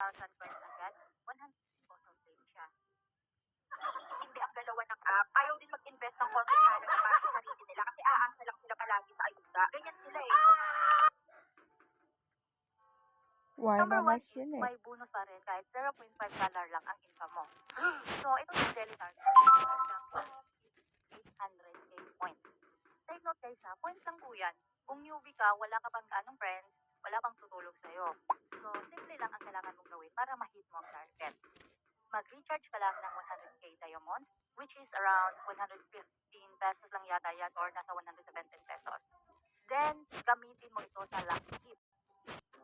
1,000 coins agad, 100 pesos save siya. Hindi ang galawan ng app. Ayaw din mag-invest ng konting halaga para sa sarili nila kasi aasa lang sila palagi sa ayuda. Ganyan sila eh. Why Number naman 1 is yun eh? may bonus pa rin kahit $0.5 lang ang income mo. So, ito yung daily target. For example, 800k points. Take note guys ha, points lang po yan. Kung newbie ka, wala ka pang anong friends, wala pang tutulong sa'yo. So, simple lang ang kailangan mong gawin para ma-hit mo ang target. Mag-recharge ka lang ng 100k diamonds, which is around 115 pesos lang yata yan or nasa 117 pesos. Then, gamitin mo ito sa lucky tip.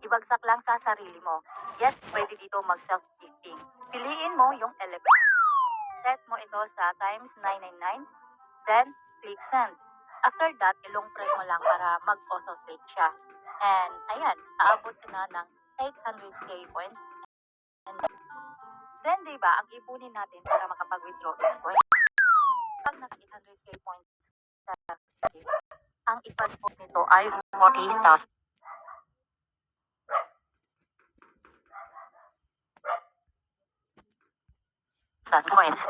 Ibagsak lang sa sarili mo. Yes, pwede dito mag-self-gifting. Piliin mo yung elephant. Set mo ito sa times 999, then click send. After that, ilong press mo lang para mag-auto-save siya. And ayan, aabot na ng 800k points. And then, diba, ang ipunin natin para makapag-withdraw is points. Pag nasa 800k points sa gift, ang ipag-book nito ay 40,000 coins.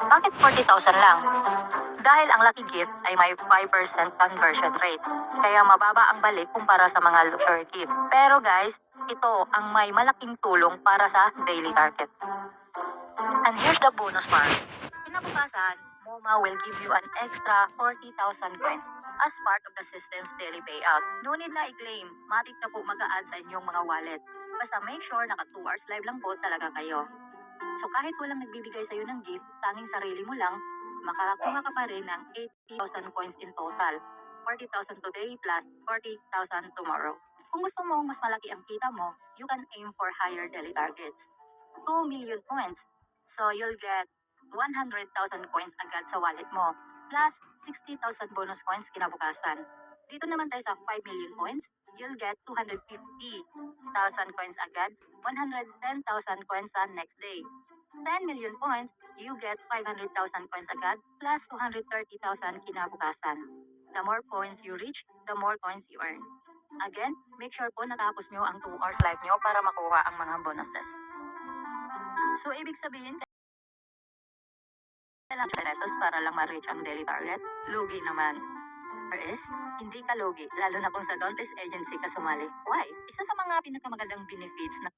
Bakit 40,000 lang? Dahil ang lucky gift ay may 5% conversion rate. Kaya mababa ang balik kumpara sa mga luxury gift. Pero guys, ito ang may malaking tulong para sa daily target. And here's the bonus part. Kinabukasan, MoMA will give you an extra 40,000 coins as part of the system's daily payout. No need na i-claim. Matik na po mag-a-add sa inyong mga wallet. Basta make sure naka 2 hours live lang po talaga kayo. So kahit walang nagbibigay sa'yo ng gift, tanging sarili mo lang, makakuha ka pa rin ng 80,000 coins in total. 40,000 today plus 40,000 tomorrow. Kung gusto mo mas malaki ang kita mo, you can aim for higher daily targets. 2 million coins. So you'll get 100,000 coins agad sa wallet mo, plus 60,000 bonus coins kinabukasan. Dito naman tayo sa 5 million coins, you'll get 250,000 coins agad, 110,000 coins sa next day. 10 million points, you get 500,000 coins agad, plus 230,000 kinabukasan. The more points you reach, the more coins you earn. Again, make sure po natapos nyo ang 2 hours live nyo para makuha ang mga bonuses. So, ibig sabihin, kailangan pesos para lang ma-reach ang daily target? Lugi naman. Or is, hindi ka lugi, lalo na kung sa Dantes Agency ka sumali. Why? Isa sa mga pinakamagandang benefits na